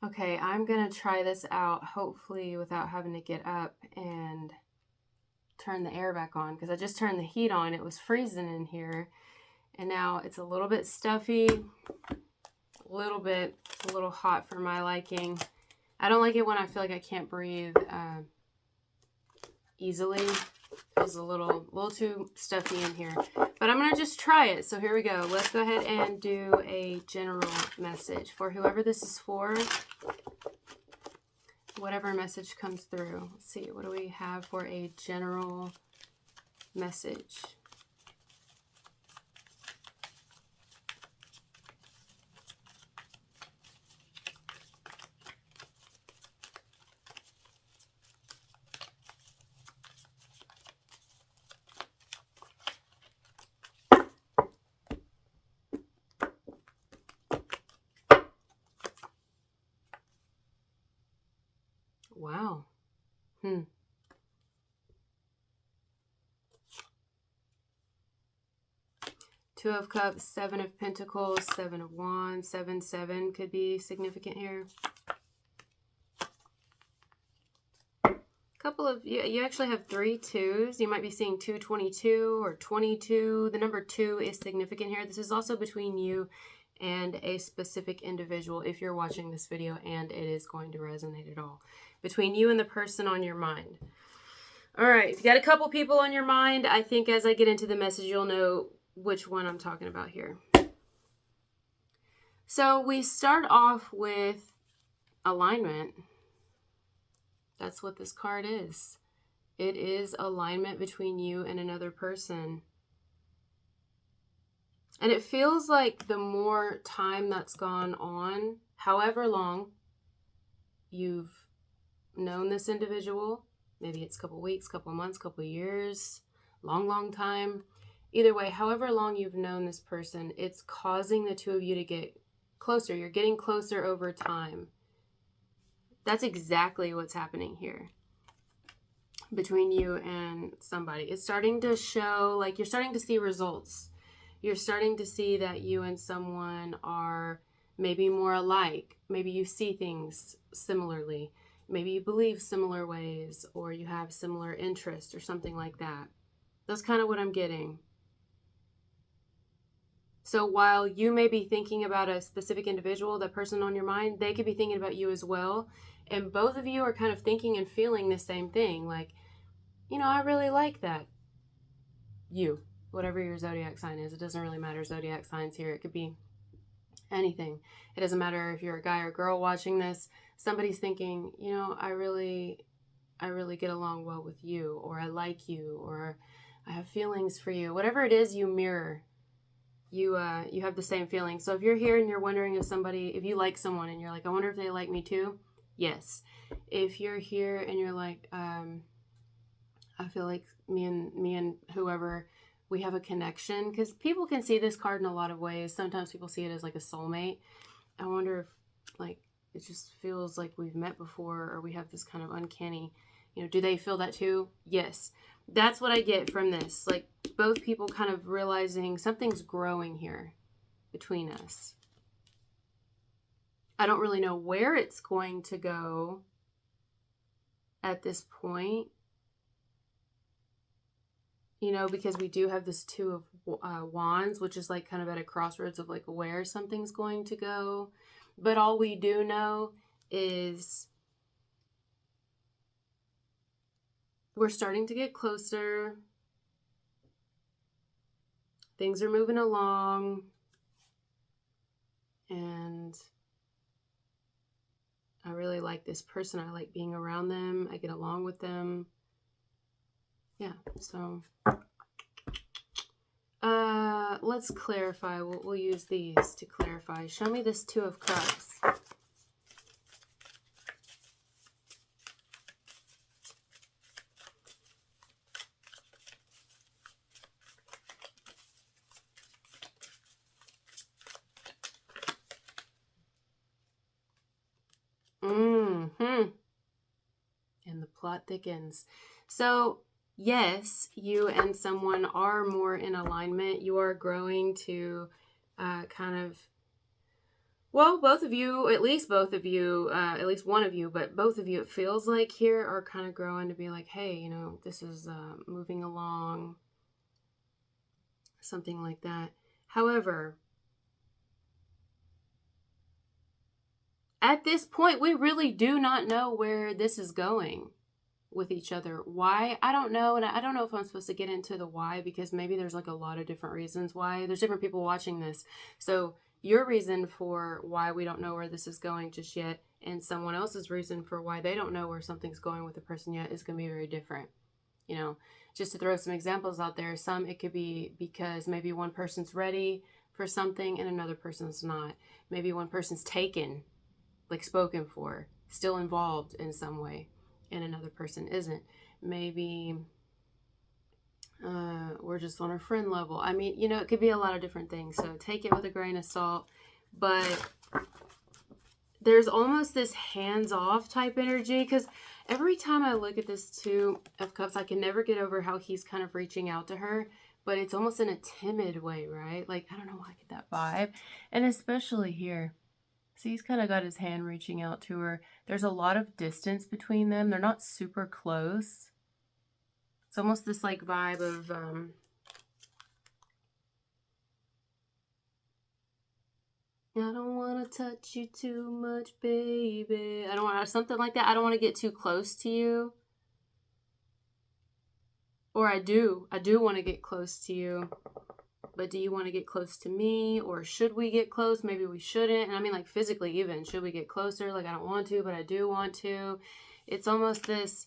Okay, I'm going to try this out, hopefully without having to get up and turn the air back on, because I just turned the heat on. It was freezing in here, and now it's a little bit stuffy, a little hot for my liking. I don't like it when I feel like I can't breathe easily. It's a little too stuffy in here, but I'm going to just try it. So here we go. Let's go ahead and do a general message for whoever this is for. Whatever message comes through. Let's see, what do we have for a general message? Wow. Two of Cups, Seven of Pentacles, Seven of Wands, 7-7 could be significant here. Couple of, you actually have 3 2s. You might be seeing 222 or 22. The number 2 is significant here. This is also between you and a specific individual if you're watching this video and it is going to resonate at all. Between you and the person on your mind. All right, if you got a couple people on your mind, I think as I get into the message, you'll know which one I'm talking about here. So we start off with alignment. That's what this card is. It is alignment between you and another person. And it feels like the more time that's gone on, however long you've known this individual, maybe it's a couple weeks, couple months, couple years, long time. Either way, however long you've known this person, it's causing the two of you to get closer. You're getting closer over time. That's exactly what's happening here between you and somebody. It's starting to show, like, you're starting to see results. You're starting to see that you and someone are maybe more alike. Maybe you see things similarly. Maybe you believe similar ways, or you have similar interests or something like that. That's kind of what I'm getting. So while you may be thinking about a specific individual, the person on your mind, they could be thinking about you as well. And both of you are kind of thinking and feeling the same thing. Like, you know, I really like that. You, whatever your zodiac sign is, it doesn't really matter. Zodiac signs here, it could be anything. It doesn't matter if you're a guy or girl watching this. Somebody's thinking, you know, I really get along well with you, or I like you, or I have feelings for you. Whatever it is you mirror, you have the same feeling. So if you're here and you're wondering if you like someone and you're like, I wonder if they like me too, yes. If you're here and you're like, I feel like me and whoever, we have a connection, because people can see this card in a lot of ways. Sometimes people see it as like a soulmate. I wonder if, like, it just feels like we've met before, or we have this kind of uncanny, you know, do they feel that too? Yes. That's what I get from this. Like, both people kind of realizing something's growing here between us. I don't really know where it's going to go at this point, you know, because we do have this Two of Wands, which is like kind of at a crossroads of like where something's going to go. But all we do know is we're starting to get closer. Things are moving along. And I really like this person. I like being around them. I get along with them. Yeah, so let's clarify. We'll use these to clarify. Show me this Two of Cups. And the plot thickens. So yes, you and someone are more in alignment. You are growing to kind of Well, both of you, at least both of you, at least one of you, but both of you, it feels like here are kind of growing to be like, hey, you know, this is moving along, something like that. However, at this point, we really do not know where this is going with each other. Why? I don't know. And I don't know if I'm supposed to get into the why, because maybe there's like a lot of different reasons why. There's different people watching this. So your reason for why we don't know where this is going just yet, and someone else's reason for why they don't know where something's going with the person yet, is going to be very different. You know, just to throw some examples out there, some it could be because maybe one person's ready for something and another person's not. Maybe one person's taken, like spoken for, still involved in some way, and another person isn't. Maybe we're just on a friend level. I mean, you know, it could be a lot of different things. So take it with a grain of salt. But there's almost this hands-off type energy, because every time I look at this Two of Cups, I can never get over how he's kind of reaching out to her, but it's almost in a timid way, right? Like, I don't know why I get that vibe. And especially here. See, he's kind of got his hand reaching out to her. There's a lot of distance between them. They're not super close. It's almost this like vibe of I don't want to touch you too much, baby. I don't want something like that. I don't want to get too close to you. Or I do want to get close to you. But do you want to get close to me? Or should we get close? Maybe we shouldn't. And I mean, like, physically even. Should we get closer? Like, I don't want to, but I do want to. It's almost this,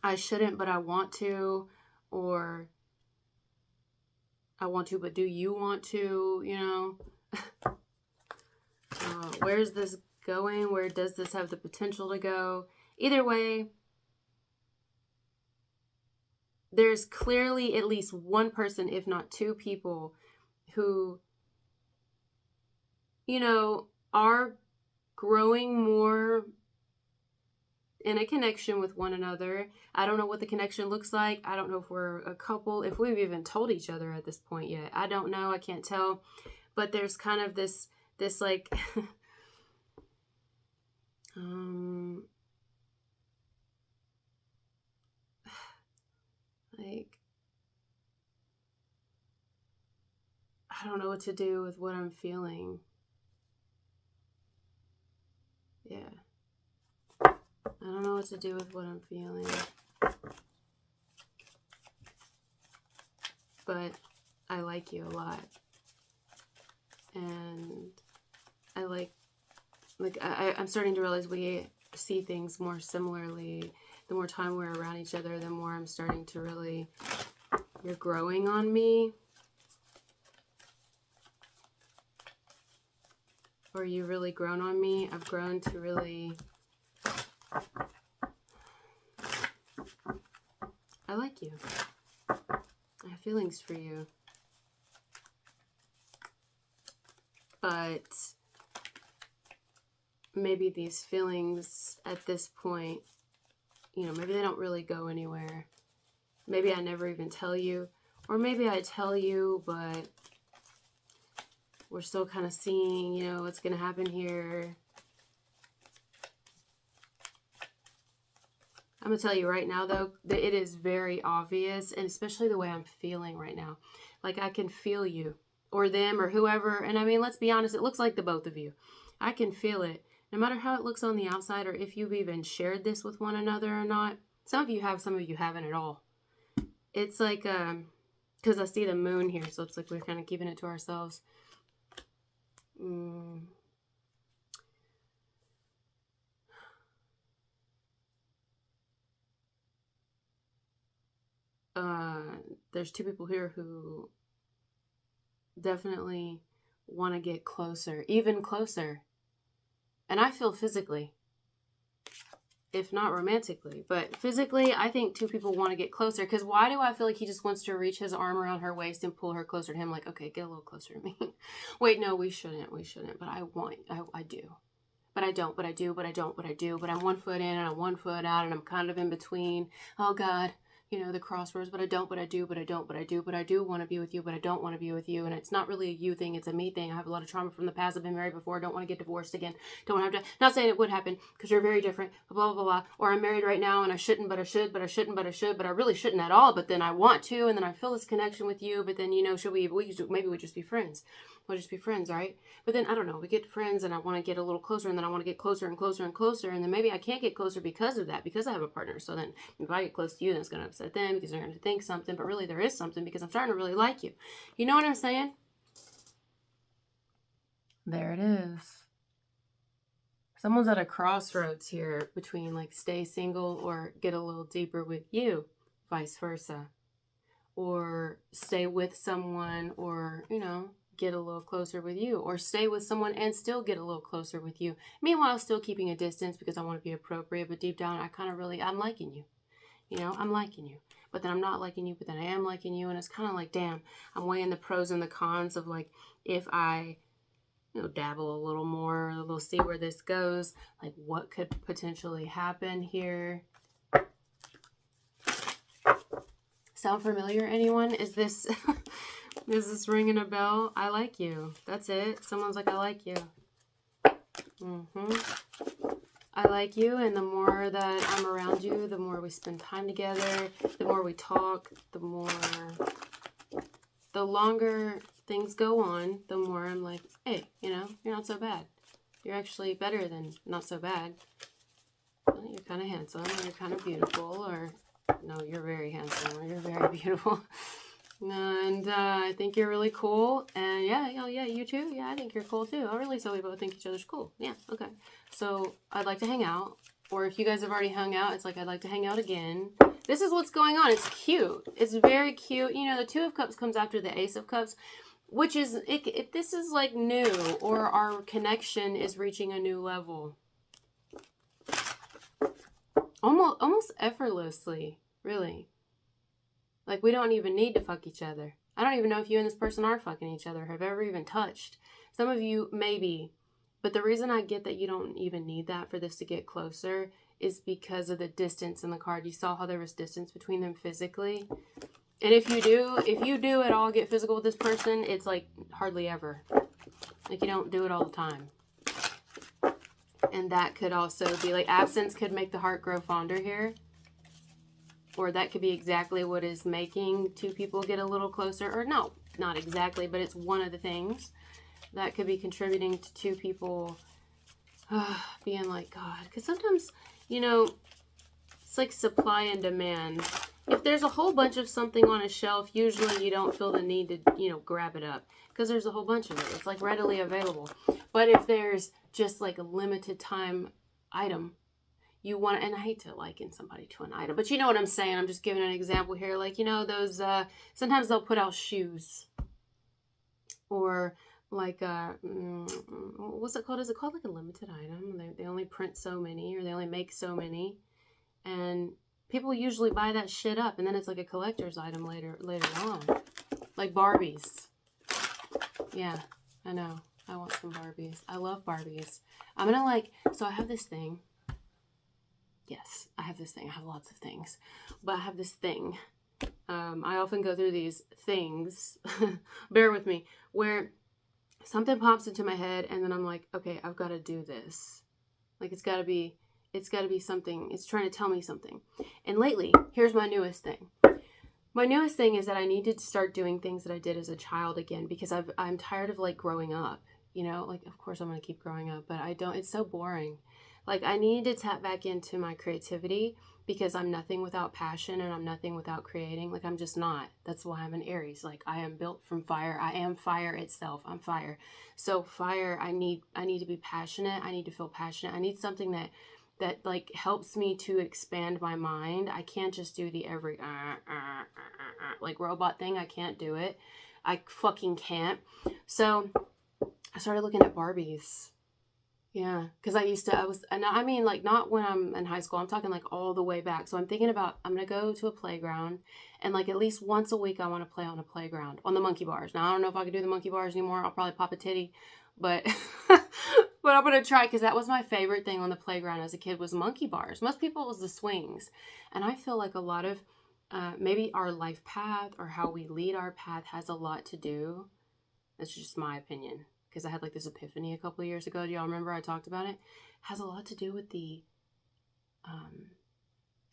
I shouldn't, but I want to. Or I want to, but do you want to? You know? Where's this going? Where does this have the potential to go? Either way, there's clearly at least one person, if not two people, who, you know, are growing more in a connection with one another. I don't know what the connection looks like. I don't know if we're a couple, if we've even told each other at this point yet. I don't know. I can't tell. But there's kind of this like, like, I don't know what to do with what I'm feeling. Yeah. I don't know what to do with what I'm feeling. But I like you a lot. And I I'm starting to realize we see things more similarly. The more time we're around each other, the more I'm starting to really, you're growing on me. Or you really grown on me. I've grown to really, I like you. I have feelings for you. But maybe these feelings at this point, you know, maybe they don't really go anywhere. Maybe I never even tell you. Or maybe I tell you, but we're still kind of seeing, you know, what's going to happen here. I'm going to tell you right now, though, that it is very obvious, and especially the way I'm feeling right now. Like, I can feel you, or them, or whoever. And I mean, let's be honest, it looks like the both of you. I can feel it. No matter how it looks on the outside, or if you've even shared this with one another or not. Some of you have, some of you haven't at all. It's like, because I see the moon here, so it's like we're kind of keeping it to ourselves. There's two people here who definitely want to get closer, even closer. And I feel physically, if not romantically, but physically, I think two people want to get closer. Because why do I feel like he just wants to reach his arm around her waist and pull her closer to him? Like, okay, get a little closer to me. Wait, no, we shouldn't. But I do. But I don't, but I do, but I don't, but I do. But I'm 1 foot in and I'm 1 foot out and I'm kind of in between. Oh, God, the crossroads, but I don't, but I do, but I don't, but I do, but I do want to be with you, but I don't want to be with you. And it's not really a you thing, it's a me thing. I have a lot of trauma from the past. I've been married before. I don't want to get divorced again. Don't want to have to, not saying it would happen because you're very different, blah, blah, blah, blah. Or I'm married right now and I shouldn't, but I should, but I shouldn't, but I should, but I really shouldn't at all. But then I want to, and then I feel this connection with you. But then, should maybe we just be friends. We'll just be friends, right? But then, I don't know, we get friends and I want to get a little closer, and then I want to get closer and closer and closer, and then maybe I can't get closer because of that, because I have a partner. So then if I get close to you, then it's going to upset them because they're going to think something, but really there is something because I'm starting to really like you. You know what I'm saying? There it is. Someone's at a crossroads here between like stay single or get a little deeper with you, vice versa. Or stay with someone, or, get a little closer with you, or stay with someone and still get a little closer with you. Meanwhile, still keeping a distance because I want to be appropriate, but deep down, I'm liking you. I'm liking you, but then I'm not liking you, but then I am liking you. And it's kind of like, damn, I'm weighing the pros and the cons of like, if I, dabble a little more, we'll see where this goes. Like what could potentially happen here. Sound familiar, anyone? Is this ringing a bell? I like you. That's it. Someone's like, I like you. I like you, and the more that I'm around you, the more we spend time together, the more we talk, the longer things go on, the more I'm like, hey, you're not so bad. You're actually better than not so bad. Well, you're kind of handsome, or you're kind of beautiful, or no, you're very handsome, or you're very beautiful. And I think you're really cool. And yeah, you too. Yeah, I think you're cool too. Oh, really? So we both think each other's cool. Yeah, okay. So I'd like to hang out. Or if you guys have already hung out, it's like, I'd like to hang out again. This is what's going on. It's cute. It's very cute. The Two of Cups comes after the Ace of Cups, which is, if this is like new, or our connection is reaching a new level. Almost effortlessly, really. Like, we don't even need to fuck each other. I don't even know if you and this person are fucking each other, have ever even touched. Some of you, maybe. But the reason I get that you don't even need that for this to get closer is because of the distance in the card. You saw how there was distance between them physically. And if you do at all get physical with this person, it's like hardly ever. Like, you don't do it all the time. And that could also be like, absence could make the heart grow fonder here. Or that could be exactly what is making two people get a little closer. Or no, not exactly, but it's one of the things that could be contributing to two people being like, God. Because sometimes, it's like supply and demand. If there's a whole bunch of something on a shelf, usually you don't feel the need to, grab it up. Because there's a whole bunch of it. It's like readily available. But if there's just like a limited time item, you want, and I hate to liken somebody to an item, but you know what I'm saying. I'm just giving an example here. Like, those, sometimes they'll put out shoes, or like, what's it called? Is it called like a limited item? They only print so many, or they only make so many, and people usually buy that shit up, and then it's like a collector's item later on. Like Barbies. Yeah, I know. I want some Barbies. I love Barbies. I'm gonna so I have this thing. Yes, I have this thing. I have lots of things. But I have this thing. I often go through these things, bear with me, where something pops into my head and then I'm like, okay, I've got to do this. Like, it's got to be something. It's trying to tell me something. And lately, here's my newest thing. My newest thing is that I need to start doing things that I did as a child again, because I'm tired of growing up, of course I'm going to keep growing up, but it's so boring. I need to tap back into my creativity, because I'm nothing without passion and I'm nothing without creating. I'm just not. That's why I'm an Aries. I am built from fire. I am fire itself. I'm fire. So fire, I need to be passionate. I need to feel passionate. I need something that helps me to expand my mind. I can't just do the every robot thing. I can't do it. I fucking can't. So I started looking at Barbies. Yeah, because not when I'm in high school. I'm talking all the way back. So I'm thinking about, I'm going to go to a playground, and at least once a week I want to play on a playground, on the monkey bars. Now, I don't know if I can do the monkey bars anymore. I'll probably pop a titty, but but I'm going to try, because that was my favorite thing on the playground as a kid, was monkey bars. Most people, it was the swings. And I feel like a lot of maybe our life path or how we lead our path has a lot to do. That's just my opinion, because I had like this epiphany a couple of years ago. Do y'all remember I talked about it? Has a lot to do with the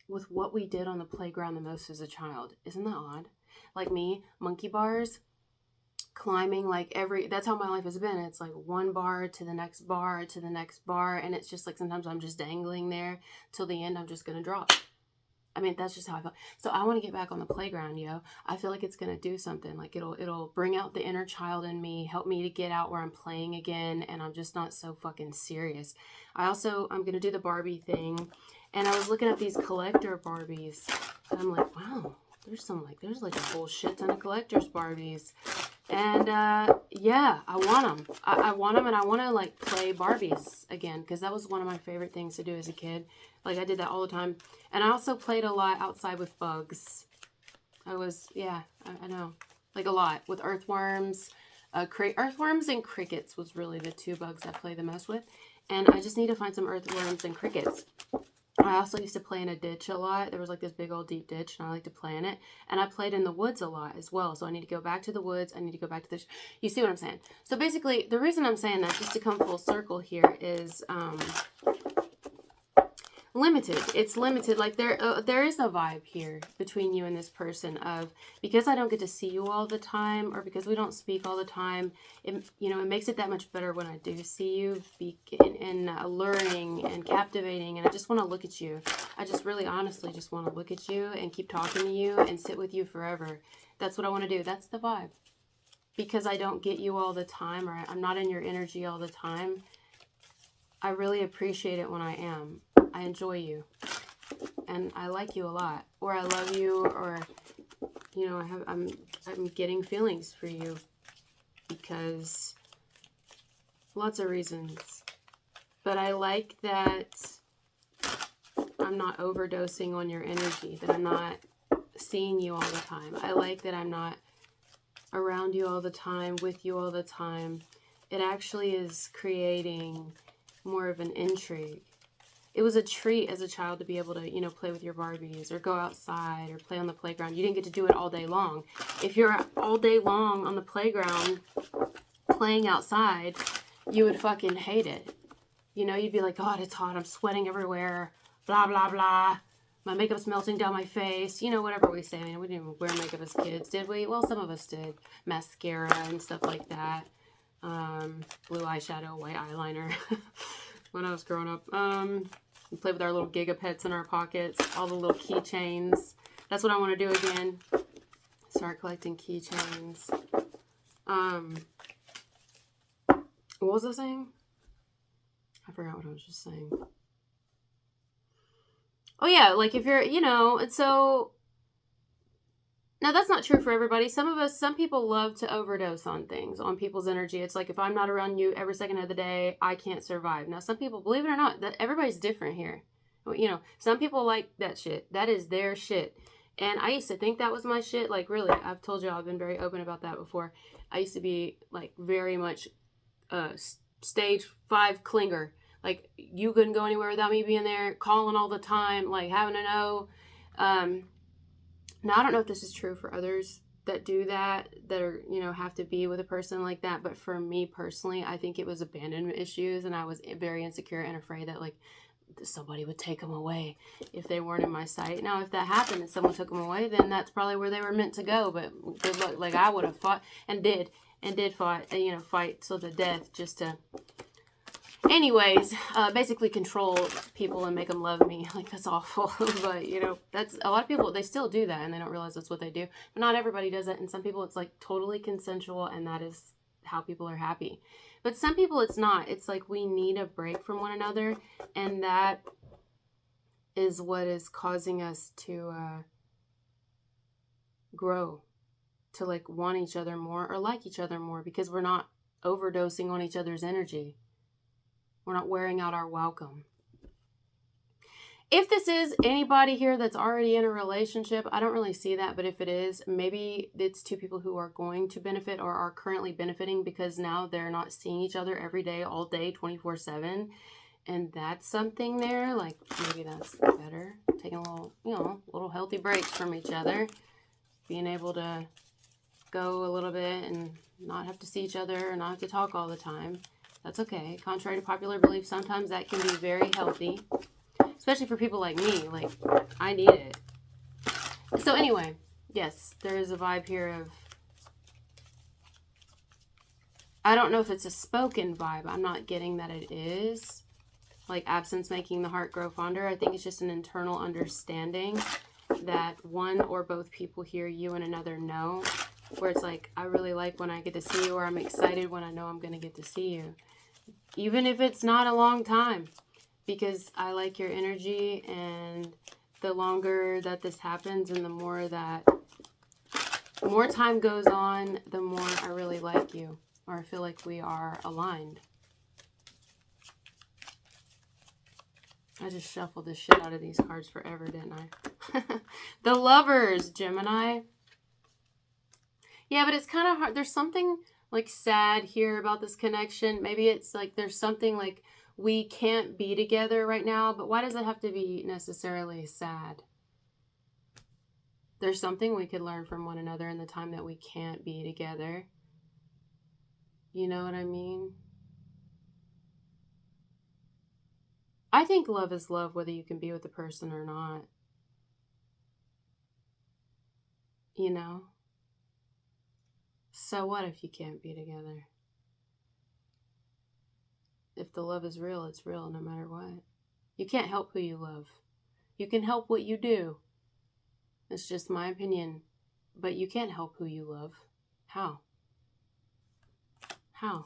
with what we did on the playground the most as a child. Isn't that odd? Like me, monkey bars, climbing, like that's how my life has been. It's like one bar to the next bar to the next bar, and it's just like sometimes I'm just dangling there till the end. I'm just gonna drop. I mean, that's just how I feel. So I want to get back on the playground, yo. I feel like it's gonna do something. Like it'll bring out the inner child in me, help me to get out where I'm playing again, and I'm just not so fucking serious. I'm gonna do the Barbie thing, and I was looking at these collector Barbies, and I'm like, wow, there's like a whole shit ton of collectors Barbies. And yeah, I want them. I want them, and I want to like play Barbies again, because that was one of my favorite things to do as a kid. Like I did that all the time. And I also played a lot outside with bugs. I know. Like a lot with earthworms. Earthworms and crickets was really the two bugs I played the most with. And I just need to find some earthworms and crickets. I also used to play in a ditch a lot. There was like this big old deep ditch, and I like to play in it. And I played in the woods a lot as well. So I need to go back to the woods. I need to go back to the... You see what I'm saying? So basically, the reason I'm saying that, just to come full circle here, is... limited. It's limited. Like there is a vibe here between you and this person of, because I don't get to see you all the time, or because we don't speak all the time, it makes it that much better when I do see you, and alluring and captivating, and I just want to look at you. I just really honestly just want to look at you and keep talking to you and sit with you forever. That's what I want to do. That's the vibe. Because I don't get you all the time, or I'm not in your energy all the time, I really appreciate it when I am. I enjoy you, and I like you a lot, or I love you, or I'm getting feelings for you, because lots of reasons. But I like that I'm not overdosing on your energy, that I'm not seeing you all the time. I like that I'm not around you all the time, with you all the time. It actually is creating more of an intrigue. It was a treat as a child to be able to, play with your Barbies, or go outside, or play on the playground. You didn't get to do it all day long. If you're all day long on the playground playing outside, you would fucking hate it. You'd be like, God, it's hot. I'm sweating everywhere. Blah, blah, blah. My makeup's melting down my face. Whatever we say. I mean, we didn't even wear makeup as kids, did we? Well, some of us did. Mascara and stuff like that. Blue eyeshadow, white eyeliner. When I was growing up. We played with our little gigapets in our pockets, all the little keychains. That's what I want to do again. Start collecting keychains. What was I saying? I forgot what I was just saying. Oh yeah, like if you're, and so... Now, that's not true for everybody. Some people love to overdose on things, on people's energy. It's like, if I'm not around you every second of the day, I can't survive. Now, some people, believe it or not, that everybody's different here. Some people like that shit. That is their shit. And I used to think that was my shit. Like, really, I've told you, I've been very open about that before. I used to be, like, very much stage 5 clinger. Like, you couldn't go anywhere without me being there, calling all the time, like, having to know. Now, I don't know if this is true for others that do that are, have to be with a person like that. But for me personally, I think it was abandonment issues. And I was very insecure and afraid that, like, somebody would take them away if they weren't in my sight. Now, if that happened and someone took them away, then that's probably where they were meant to go. But good luck. Like, I would have fought and did fight till the death just to... Anyways, basically control people and make them love me. Like, that's awful. But, that's a lot of people, they still do that and they don't realize that's what they do. But not everybody does it. And some people, it's like totally consensual, and that is how people are happy. But some people, it's not. It's like we need a break from one another. And that is what is causing us to grow, to like want each other more or like each other more, because we're not overdosing on each other's energy. We're not wearing out our welcome. If this is anybody here that's already in a relationship, I don't really see that. But if it is, maybe it's two people who are going to benefit or are currently benefiting because now they're not seeing each other every day, all day, 24/7. And that's something there, like maybe that's better. Taking a little, little healthy breaks from each other. Being able to go a little bit and not have to see each other or not have to talk all the time. That's okay. Contrary to popular belief, sometimes that can be very healthy. Especially for people like me. Like, I need it. So anyway, yes, there is a vibe here of, I don't know if it's a spoken vibe. I'm not getting that it is. Like absence making the heart grow fonder. I think it's just an internal understanding that one or both people here, you and another, know. Where it's like, I really like when I get to see you, or I'm excited when I know I'm going to get to see you. Even if it's not a long time. Because I like your energy, and the longer that this happens and the more time goes on, the more I really like you. Or I feel like we are aligned. I just shuffled the shit out of these cards forever, didn't I? The Lovers, Gemini. Yeah, but it's kind of hard. There's something like sad here about this connection. Maybe it's like there's something like we can't be together right now. But why does it have to be necessarily sad? There's something we could learn from one another in the time that we can't be together. You know what I mean? I think love is love whether you can be with the person or not. You know? So what if you can't be together? If the love is real, it's real no matter what. You can't help who you love. You can help what you do. It's just my opinion. But you can't help who you love. How? How?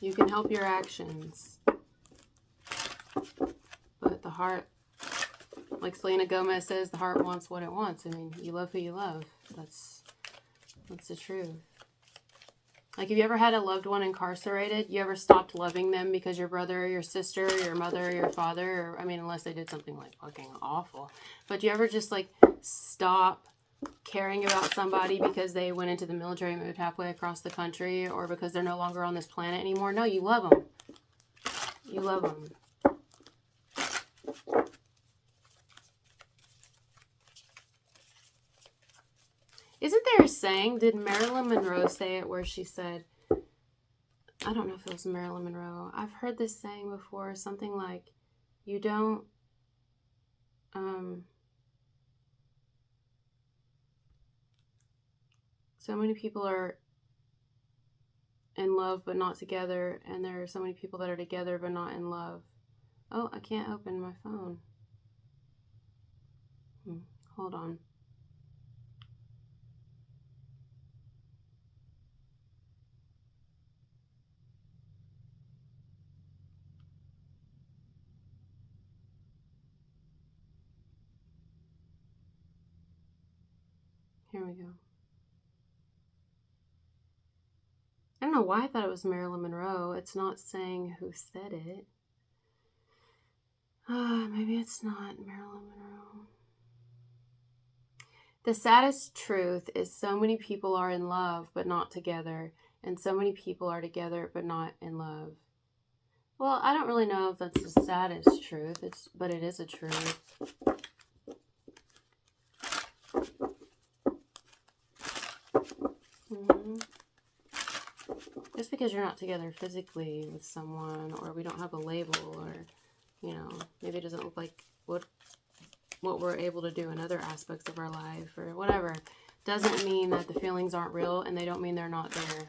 You can help your actions. But the heart, like Selena Gomez says, the heart wants what it wants. I mean, you love who you love. That's the truth. Like, have you ever had a loved one incarcerated? You ever stopped loving them because your brother or your sister or your mother or your father, or, I mean, unless they did something like fucking awful. But you ever just like stop caring about somebody because they went into the military and moved halfway across the country, or because they're no longer on this planet anymore? No, you love them. You love them. Isn't there a saying, did Marilyn Monroe say it, where she said, I don't know if it was Marilyn Monroe. I've heard this saying before, something like, you don't, so many people are in love but not together, and there are so many people that are together but not in love. Oh, I can't open my phone. Hold on. Here we go. I don't know why I thought it was Marilyn Monroe. It's not saying who said it. Maybe it's not Marilyn Monroe. The saddest truth is so many people are in love but not together, and so many people are together but not in love. Well, I don't really know if that's the saddest truth, but it is a truth. Just because you're not together physically with someone, or we don't have a label, or, you know, maybe it doesn't look like what we're able to do in other aspects of our life, or whatever, doesn't mean that the feelings aren't real, and they don't mean they're not there.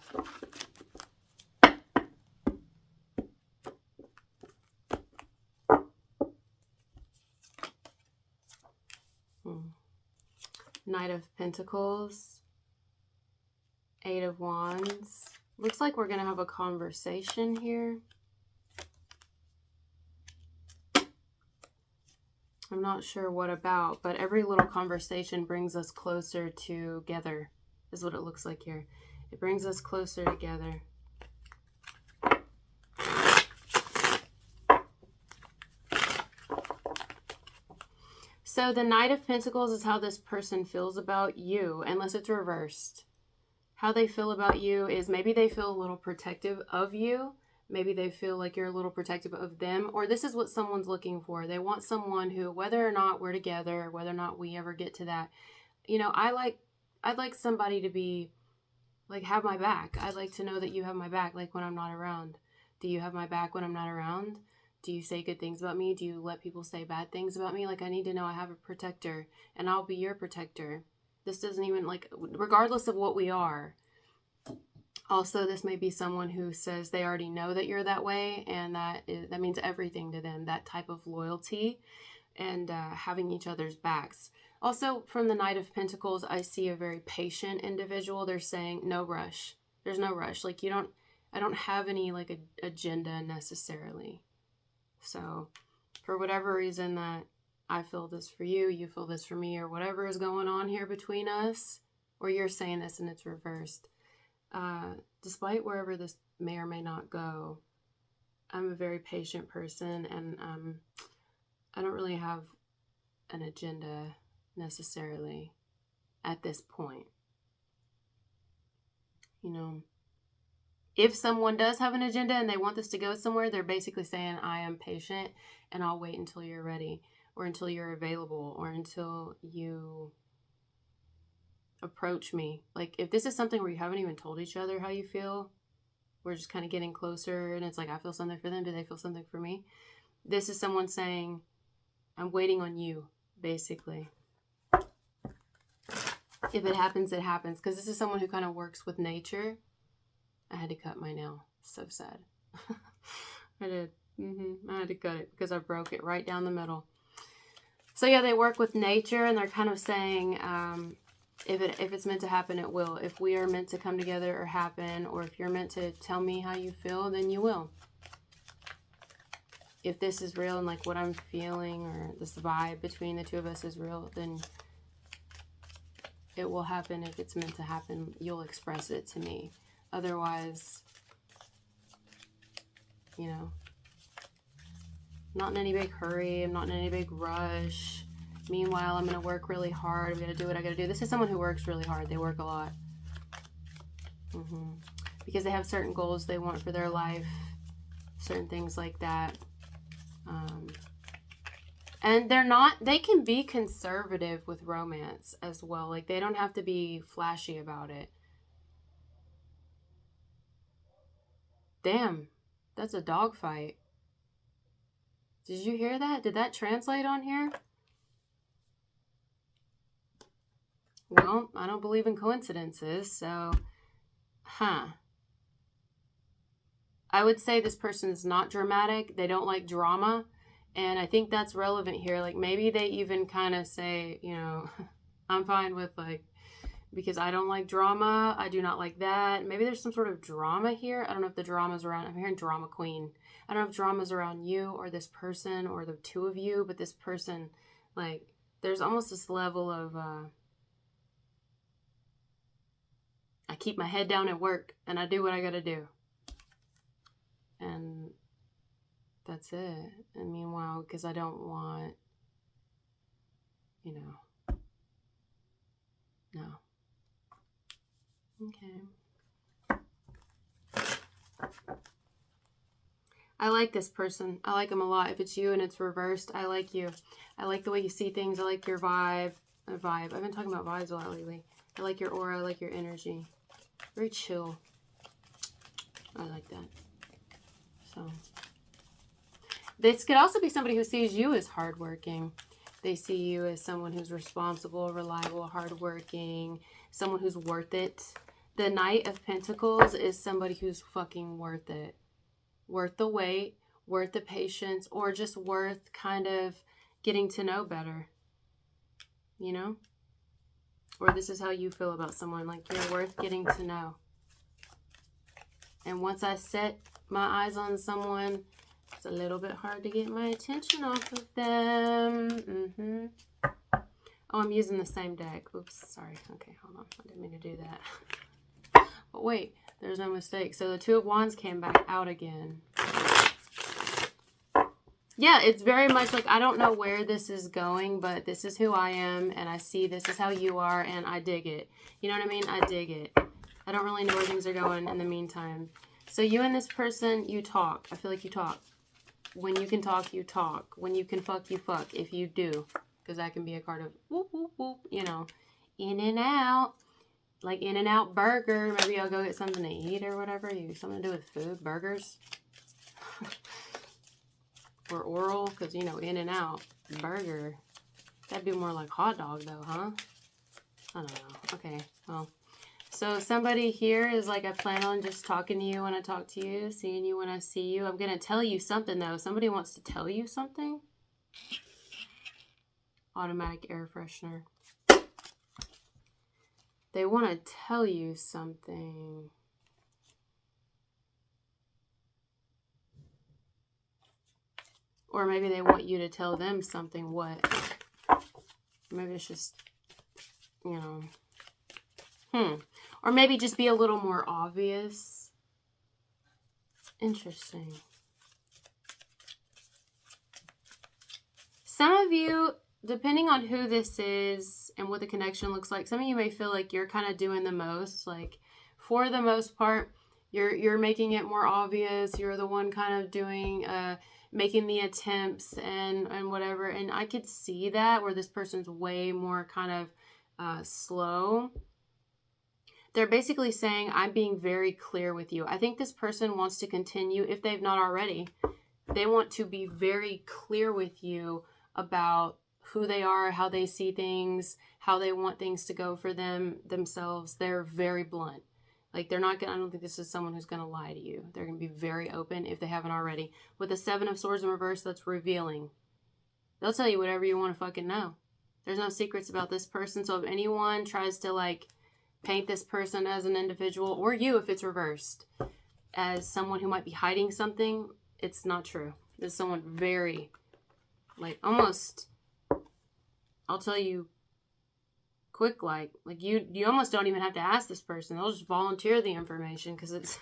Knight of Pentacles, Eight of Wands. Looks like we're going to have a conversation here. I'm not sure what about, but every little conversation brings us closer together, is what it looks like here. It brings us closer together. So the Knight of Pentacles is how this person feels about you, unless it's reversed. how they feel about you is maybe they feel a little protective of you. Maybe they feel like you're a little protective of them, or this is what someone's looking for. They want someone who, whether or not we're together, whether or not we ever get to that, you know, I'd like somebody to be like, have my back. I'd like to know that you have my back, like when I'm not around. Do you have my back when I'm not around? Do you say good things about me? Do you let people say bad things about me? Like, I need to know I have a protector, and I'll be your protector. This doesn't even, like, regardless of what we are. Also, this may be someone who says they already know that you're that way, and that means everything to them, that type of loyalty and having each other's backs. Also, from the Knight of Pentacles, I see a very patient individual. They're saying, no rush. There's no rush. Like, I don't have any, like, agenda necessarily. So, for whatever reason that I feel this for you, you feel this for me, or whatever is going on here between us, or you're saying this and it's reversed, despite wherever this may or may not go, I'm a very patient person, and I don't really have an agenda necessarily at this point. You know, if someone does have an agenda and they want this to go somewhere, they're basically saying, I am patient and I'll wait until you're ready, or until you're available, or until you approach me. Like, if this is something where you haven't even told each other how you feel, we're just kind of getting closer, and it's like, I feel something for them, do they feel something for me? This is someone saying, I'm waiting on you, basically. If it happens, it happens. Because this is someone who kind of works with nature. I had to cut my nail. So sad. I did. I had to cut it because I broke it right down the middle. So yeah, they work with nature, and they're kind of saying, if it's meant to happen, it will. If we are meant to come together or happen, or if you're meant to tell me how you feel, then you will. If this is real and like what I'm feeling, or this vibe between the two of us is real, then it will happen. If it's meant to happen, you'll express it to me. Otherwise, you know, not in any big hurry. I'm not in any big rush. Meanwhile, I'm going to work really hard. I'm going to do what I got to do. This is someone who works really hard. They work a lot. Because they have certain goals they want for their life. Certain things like that. And they can be conservative with romance as well. Like, they don't have to be flashy about it. Damn, that's a dog fight. Did you hear that? Did that translate on here? Well, I don't believe in coincidences, so, I would say this person's not dramatic. They don't like drama, and I think that's relevant here. Like, maybe they even kind of say, you know, I'm fine with, like, because I don't like drama. I do not like that. Maybe there's some sort of drama here. I don't know if the drama's around. I'm hearing drama queen. I don't know if drama's around you or this person or the two of you, but this person, like, there's almost this level of, I keep my head down at work and I do what I gotta do. And that's it. And meanwhile, because I don't want, you know, no. Okay. I like this person. I like them a lot. If it's you and it's reversed, I like you. I like the way you see things. I like your vibe. I've been talking about vibes a lot lately. I like your aura. I like your energy. Very chill. I like that. So, this could also be somebody who sees you as hardworking. They see you as someone who's responsible, reliable, hardworking, someone who's worth it. The Knight of Pentacles is somebody who's fucking worth it. Worth the wait, worth the patience, or just worth kind of getting to know better. You know? Or this is how you feel about someone. Like, you're worth getting to know. And once I set my eyes on someone, it's a little bit hard to get my attention off of them. Oh, I'm using the same deck. Oops, sorry. Okay, hold on. I didn't mean to do that. But wait, there's no mistake. So the Two of Wands came back out again. Yeah, it's very much like, I don't know where this is going, but this is who I am, and I see this is how you are, and I dig it. You know what I mean? I dig it. I don't really know where things are going in the meantime. So you and this person, you talk. I feel like you talk. When you can talk, you talk. When you can fuck, you fuck. If you do. Because that can be a card of whoop, whoop, whoop. You know, in and out. Like In-N-Out Burger. Maybe I'll go get something to eat or whatever. You something to do with food. Burgers. Or oral. Because, you know, In-N-Out Burger. That'd be more like hot dog though, huh? I don't know. Okay, well. So somebody here is like, I plan on just talking to you when I talk to you, seeing you when I see you. I'm going to tell you something, though. Somebody wants to tell you something. Automatic air freshener. They want to tell you something. Or maybe they want you to tell them something. What? Maybe it's just, you know. Or maybe just be a little more obvious. Interesting. Some of you, depending on who this is and what the connection looks like, some of you may feel like you're kind of doing the most. Like, for the most part, you're making it more obvious. You're the one kind of doing, making the attempts and whatever. And I could see that where this person's way more kind of slow. They're basically saying, I'm being very clear with you. I think this person wants to continue, if they've not already. They want to be very clear with you about who they are, how they see things, how they want things to go for themselves. They're very blunt. Like, they're not going to, I don't think this is someone who's going to lie to you. They're going to be very open if they haven't already. With the Seven of Swords in reverse, that's revealing. They'll tell you whatever you want to fucking know. There's no secrets about this person. So if anyone tries to, like, paint this person as an individual, or you if it's reversed, as someone who might be hiding something, it's not true. This is someone very, like, almost, I'll tell you quick, like you almost don't even have to ask this person. They'll just volunteer the information because it's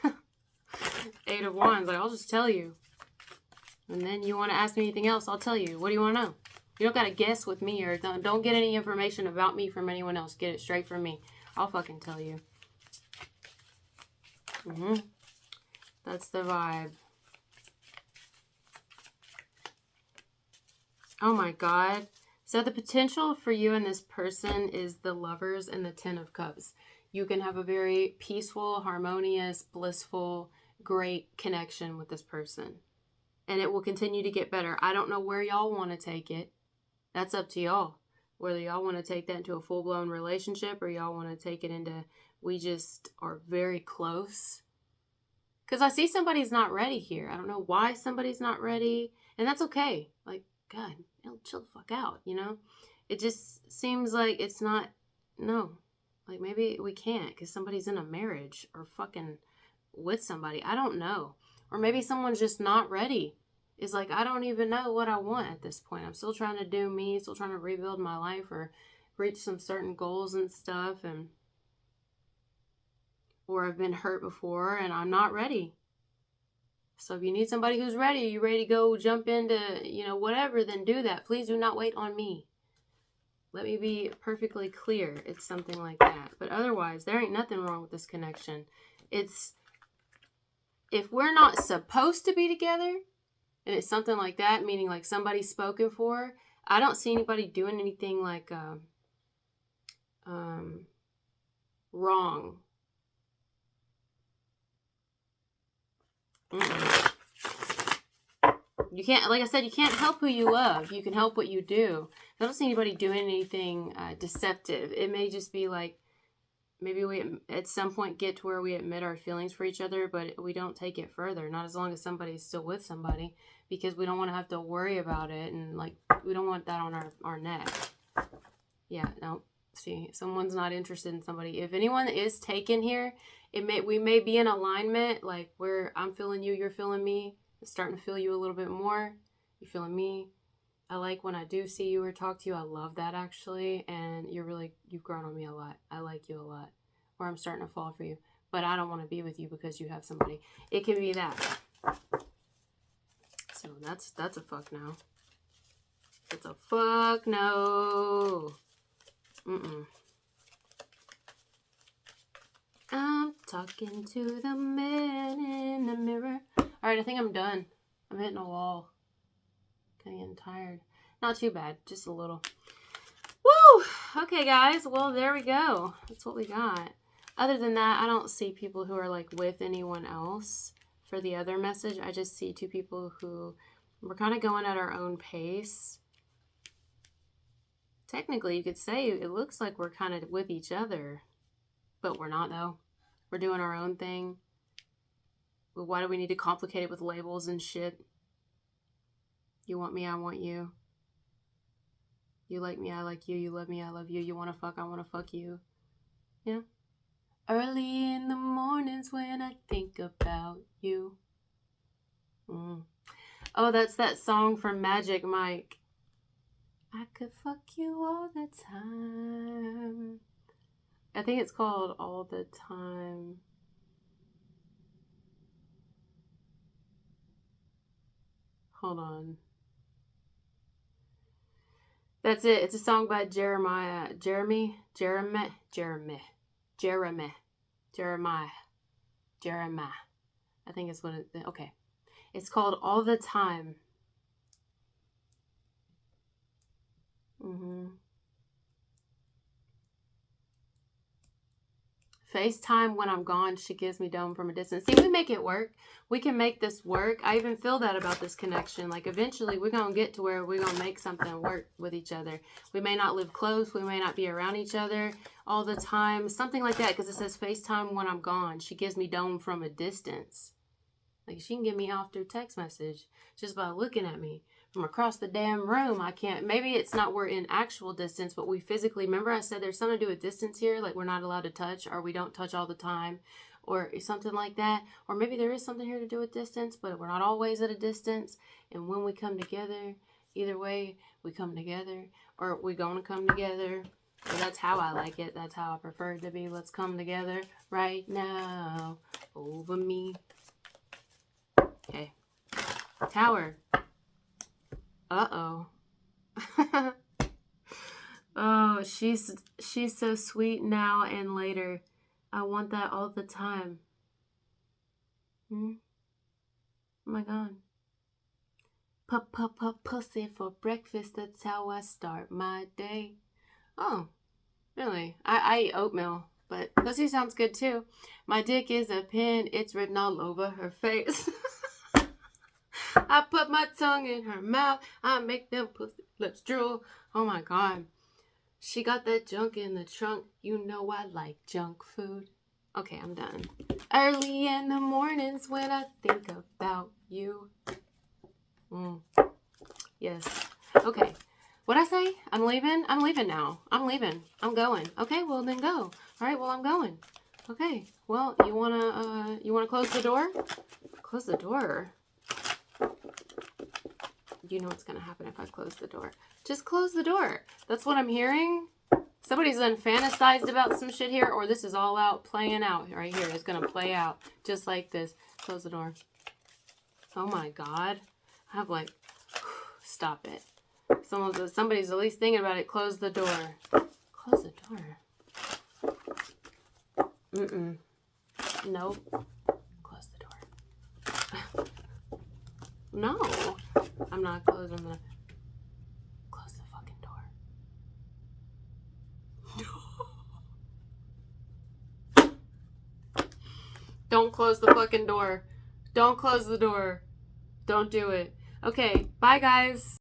Eight of Wands. Like, I'll just tell you. And then you want to ask me anything else, I'll tell you. What do you want to know? You don't got to guess with me, or don't get any information about me from anyone else. Get it straight from me. I'll fucking tell you. That's the vibe. Oh my God. So the potential for you and this person is the Lovers and the Ten of Cups. You can have a very peaceful, harmonious, blissful, great connection with this person. And it will continue to get better. I don't know where y'all want to take it. That's up to y'all. Whether y'all want to take that into a full-blown relationship or y'all want to take it into, we just are very close. Because I see somebody's not ready here. I don't know why somebody's not ready. And that's okay. Like, God, chill the fuck out, you know? It just seems like it's not, no. Like, maybe we can't because somebody's in a marriage or fucking with somebody. I don't know. Or maybe someone's just not ready. It's like, I don't even know what I want at this point. I'm still trying to do me, still trying to rebuild my life or reach some certain goals and stuff. Or I've been hurt before and I'm not ready. So if you need somebody who's ready, you ready to go jump into, you know, whatever, then do that. Please do not wait on me. Let me be perfectly clear. It's something like that. But otherwise, there ain't nothing wrong with this connection. It's, if we're not supposed to be together, and it's something like that, meaning like somebody's spoken for, I don't see anybody doing anything like wrong. You can't, like I said, you can't help who you love. You can help what you do. I don't see anybody doing anything deceptive. It may just be like, maybe we at some point get to where we admit our feelings for each other, but we don't take it further. Not as long as somebody's still with somebody, because we don't want to have to worry about it. And like, we don't want that on our neck. Yeah, no. See, someone's not interested in somebody. If anyone is taken here, we may be in alignment, like where I'm feeling you, you're feeling me. I'm starting to feel you a little bit more. You're feeling me. I like when I do see you or talk to you. I love that, actually. And you've grown on me a lot. I like you a lot. Or I'm starting to fall for you. But I don't want to be with you because you have somebody. It can be that. So that's a fuck no. It's a fuck no. Talking to the man in the mirror. Alright, I think I'm done. I'm hitting a wall. Kind of getting tired. Not too bad, just a little. Woo! Okay, guys. Well, there we go. That's what we got. Other than that, I don't see people who are like with anyone else for the other message. I just see two people who we're kind of going at our own pace. Technically, you could say it looks like we're kind of with each other, but we're not, though. We're doing our own thing. But why do we need to complicate it with labels and shit? You want me, I want you. You like me, I like you. You love me, I love you. You want to fuck, I want to fuck you. Yeah. Early in the mornings when I think about you. Oh, that's that song from Magic Mike. I could fuck you all the time. I think it's called All the Time. Hold on. That's it. It's a song by Jeremiah. Jeremiah. I think it's what it, okay. It's called All the Time. FaceTime when I'm gone, she gives me dome from a distance. See, we make it work. We can make this work. I even feel that about this connection. Like, eventually, we're going to get to where we're going to make something work with each other. We may not live close. We may not be around each other all the time. Something like that, because it says FaceTime when I'm gone. She gives me dome from a distance. Like, she can get me off through text message just by looking at me. From across the damn room, I can't. Maybe it's not we're in actual distance, but we physically, remember I said there's something to do with distance here, like we're not allowed to touch, or we don't touch all the time, or something like that. Or maybe there is something here to do with distance, but we're not always at a distance. And when we come together, either way, we come together, or we're going to come together. So that's how I like it. That's how I prefer it to be. Let's come together right now over me. Okay. Tower. Uh-oh. Oh, she's so sweet now and later. I want that all the time. Oh my God. Pussy for breakfast. That's how I start my day. Oh, really? I eat oatmeal, but pussy sounds good too. My dick is a pin. It's written all over her face. I put my tongue in her mouth. I make them pussy lips drool. Oh my God. She got that junk in the trunk. You know I like junk food. Okay, I'm done. Early in the mornings when I think about you. Yes. Okay. What'd I say? I'm leaving? I'm leaving now. I'm leaving. I'm going. Okay, well then go. All right, well I'm going. Okay. Well, you wanna close the door? Close the door. You know what's going to happen if I close the door. Just close the door. That's what I'm hearing. Somebody's done fantasized about some shit here, or this is all out, playing out right here. It's going to play out just like this. Close the door. Oh my God. I have like, stop it. Somebody's at least thinking about it. Close the door. Close the door. Nope. Close the door. No. I'm not closing. I'm gonna close the fucking door. Don't close the fucking door. Don't close the door. Don't do it. Okay, bye guys.